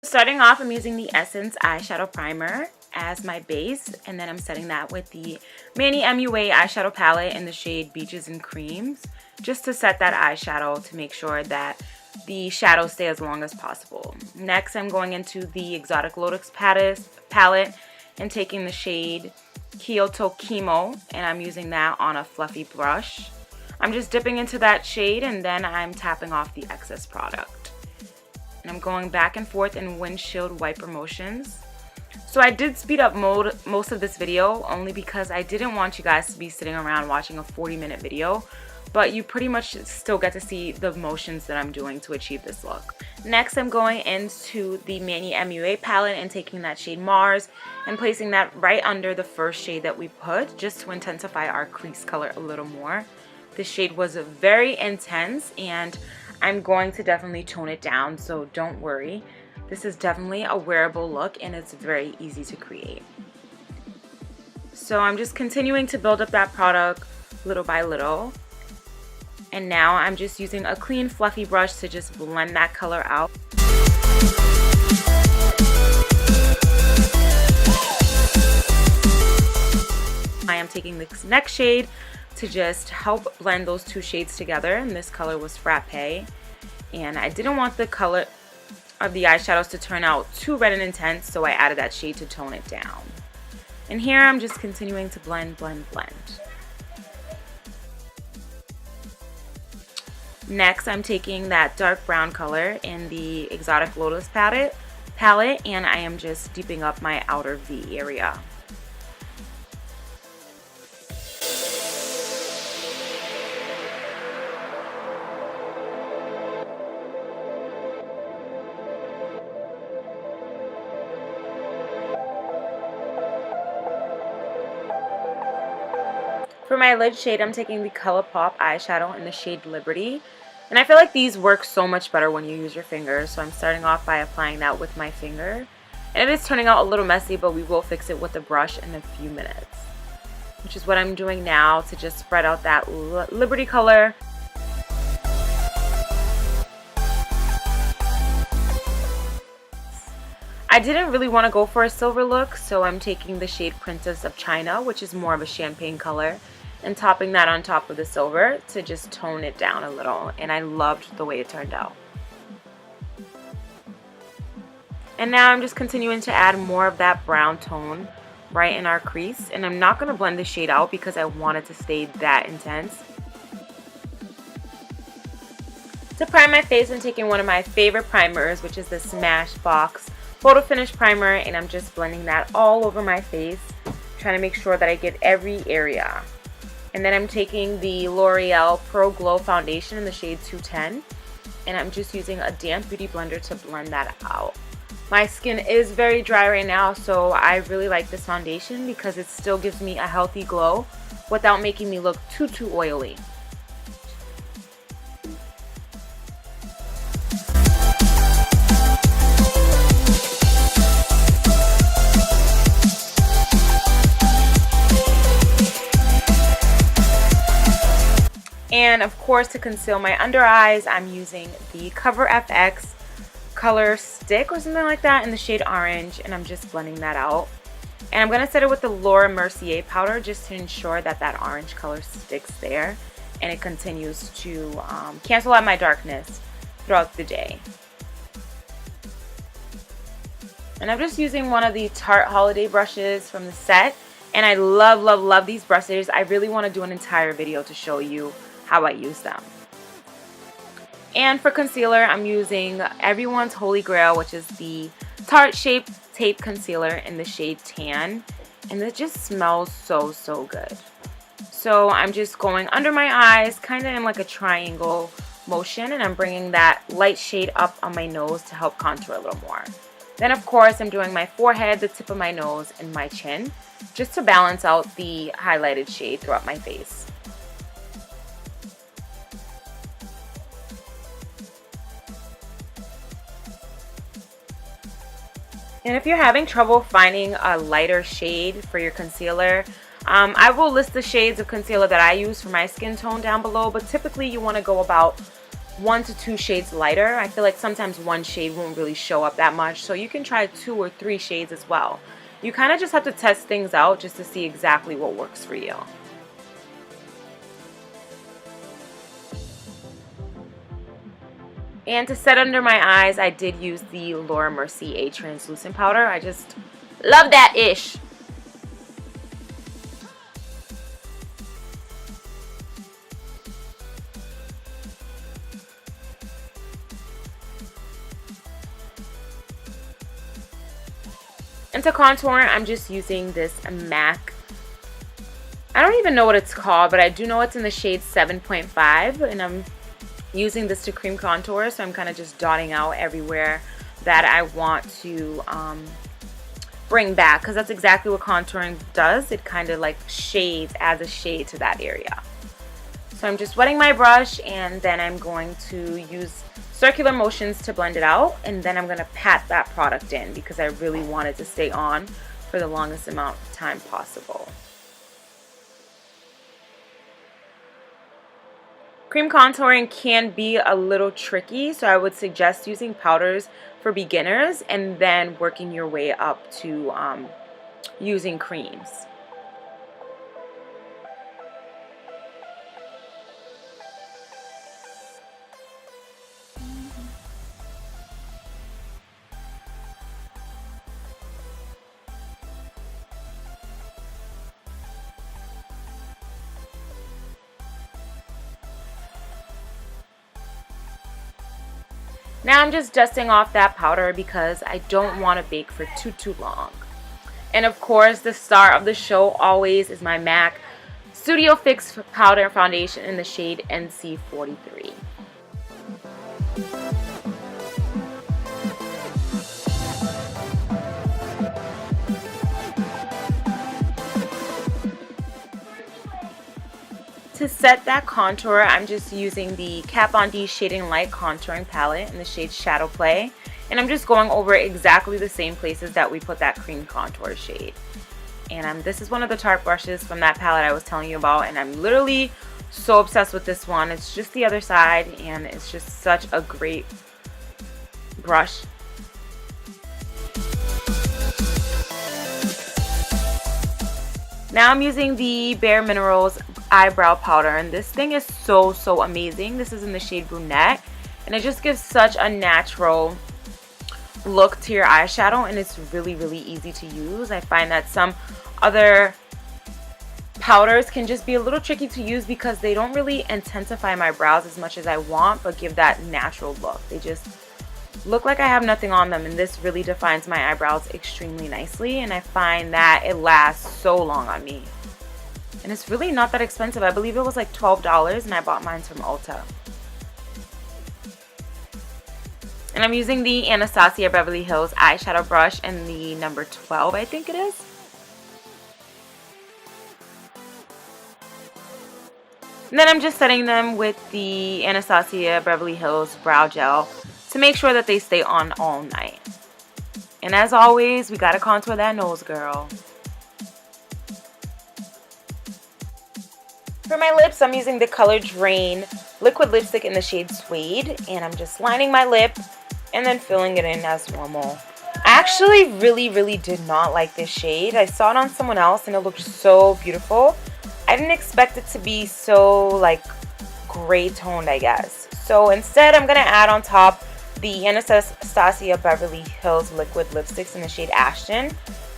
Starting off, I'm using the Essence eyeshadow primer as my base, and then I'm setting that with the Manny MUA eyeshadow palette in the shade Beaches and Creams, just to set that eyeshadow to make sure that the shadows stay as long as possible. Next, I'm going into the Exotic Lotus palette and taking the shade Kyoto Chemo, and I'm using that on a fluffy brush. I'm just dipping into that shade, and then I'm tapping off the excess product. And I'm going back and forth in windshield wiper motions. So I did speed up most of this video only because I didn't want you guys to be sitting around watching a 40-minute video, but you pretty much still get to see the motions that I'm doing to achieve this look. Next, I'm going into the Manny MUA palette and taking that shade Mars and placing that right under the first shade that we put, just to intensify our crease color a little more. This shade was very intense, and I'm going to definitely tone it down, so don't worry. This is definitely a wearable look, and it's very easy to create. So I'm just continuing to build up that product little by little. And now I'm just using a clean fluffy brush to just blend that color out. I am taking this next shade to just help blend those two shades together, and this color was Frappe. And I didn't want the color of the eyeshadows to turn out too red and intense, so I added that shade to tone it down. And here I'm just continuing to blend. Next, I'm taking that dark brown color in the Exotic Lotus palette, and I am just deeping up my outer V area. For my lid shade, I'm taking the ColourPop eyeshadow in the shade Liberty. And I feel like these work so much better when you use your fingers, so I'm starting off by applying that with my finger. And it is turning out a little messy, but we will fix it with a brush in a few minutes. Which is what I'm doing now to just spread out that Liberty color. I didn't really want to go for a silver look, so I'm taking the shade Princess of China, which is more of a champagne color, and topping that on top of the silver to just tone it down a little, and I loved the way it turned out. And now I'm just continuing to add more of that brown tone right in our crease, and I'm not going to blend the shade out because I want it to stay that intense. To prime my face, I'm taking one of my favorite primers, which is the Smashbox Photo Finish Primer, and I'm just blending that all over my face, trying to make sure that I get every area. And then I'm taking the L'Oreal Pro Glow Foundation in the shade 210, and I'm just using a damp beauty blender to blend that out. My skin is very dry right now, so I really like this foundation because it still gives me a healthy glow without making me look too oily. And of course, to conceal my under eyes, I'm using the Cover FX color stick or something like that in the shade Orange, and I'm just blending that out. And I'm going to set it with the Laura Mercier powder just to ensure that that orange color sticks there and it continues to cancel out my darkness throughout the day. And I'm just using one of the Tarte Holiday brushes from the set, and I love these brushes. I really want to do an entire video to show you how I use them. And for concealer, I'm using Everyone's Holy Grail, which is the Tarte Shape Tape Concealer in the shade Tan, and it just smells so good. So I'm just going under my eyes, kind of in like a triangle motion, and I'm bringing that light shade up on my nose to help contour a little more. Then of course I'm doing my forehead, the tip of my nose, and my chin, just to balance out the highlighted shade throughout my face. And if you're having trouble finding a lighter shade for your concealer, I will list the shades of concealer that I use for my skin tone down below, but typically you want to go about 1 to 2 shades lighter. I feel like sometimes one shade won't really show up that much, so you can try 2 or 3 shades as well. You kind of just have to test things out just to see exactly what works for you. And to set under my eyes, I did use the Laura Mercier A translucent powder. I just love that ish. And to contour, I'm just using this MAC. I don't even know what it's called, but I do know it's in the shade 7.5, and I'm using this to cream contour, so I'm kind of just dotting out everywhere that I want to bring back, because that's exactly what contouring does. It kind of like adds a shade to that area. So I'm just wetting my brush, and then I'm going to use circular motions to blend it out, and then I'm going to pat that product in because I really want it to stay on for the longest amount of time possible. Cream contouring can be a little tricky, so I would suggest using powders for beginners and then working your way up to using creams. Now I'm just dusting off that powder because I don't want to bake for too long. And of course, the star of the show always is my MAC Studio Fix Powder Foundation in the shade NC43. To set that contour, I'm just using the Kat Von D Shading Light Contouring Palette in the shade Shadow Play. And I'm just going over exactly the same places that we put that cream contour shade. And this is one of the Tarte brushes from that palette I was telling you about. And I'm literally so obsessed with this one. It's just the other side, and it's just such a great brush. Now I'm using the Bare Minerals eyebrow powder, and this thing is so amazing. This is in the shade Brunette, and it just gives such a natural look to your eyeshadow, and it's really easy to use. I find that some other powders can just be a little tricky to use because they don't really intensify my brows as much as I want, but give that natural look. They just look like I have nothing on them, and this really defines my eyebrows extremely nicely, and I find that it lasts so long on me. And it's really not that expensive. I believe it was like $12, and I bought mine from Ulta. And I'm using the Anastasia Beverly Hills eyeshadow brush in the number 12, I think it is. And then I'm just setting them with the Anastasia Beverly Hills brow gel to make sure that they stay on all night. And as always, we gotta contour that nose, girl. For my lips, I'm using the Color Drain liquid lipstick in the shade Suede, and I'm just lining my lip and then filling it in as normal. I actually really did not like this shade. I saw it on someone else and it looked so beautiful. I didn't expect it to be so like gray toned, I guess. So instead, I'm gonna add on top the Anastasia Beverly Hills liquid lipsticks in the shade Ashton,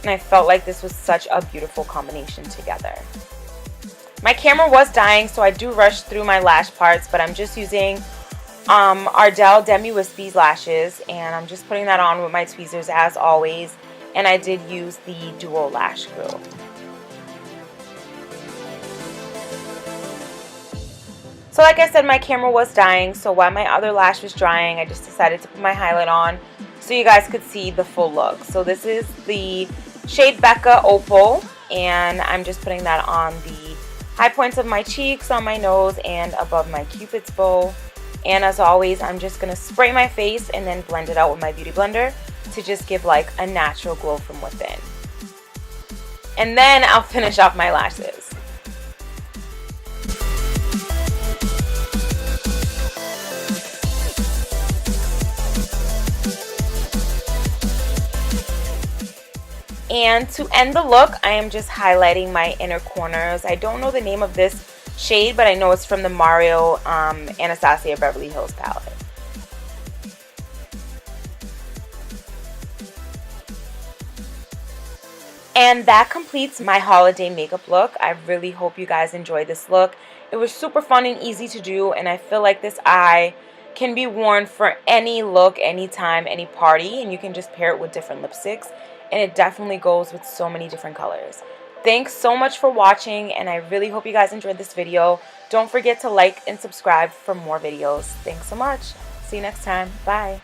and I felt like this was such a beautiful combination together. My camera was dying, so I do rush through my lash parts, but I'm just using Ardell Demi Wispies lashes, and I'm just putting that on with my tweezers as always, and I did use the Duo Lash Glue. So like I said, my camera was dying, so while my other lash was drying, I just decided to put my highlight on so you guys could see the full look. So this is the shade Becca Opal, and I'm just putting that on the high points of my cheeks, on my nose, and above my Cupid's bow. And as always, I'm just going to spray my face and then blend it out with my beauty blender to just give like a natural glow from within. And then I'll finish off my lashes. And to end the look, I am just highlighting my inner corners. I don't know the name of this shade, but I know it's from the Mario Anastasia Beverly Hills palette. And that completes my holiday makeup look. I really hope you guys enjoyed this look. It was super fun and easy to do, and I feel like this eye can be worn for any look, anytime, any party, and you can just pair it with different lipsticks, and it definitely goes with so many different colors. Thanks so much for watching, and I really hope you guys enjoyed this video. Don't forget to like and subscribe for more videos. Thanks so much. See you next time. Bye.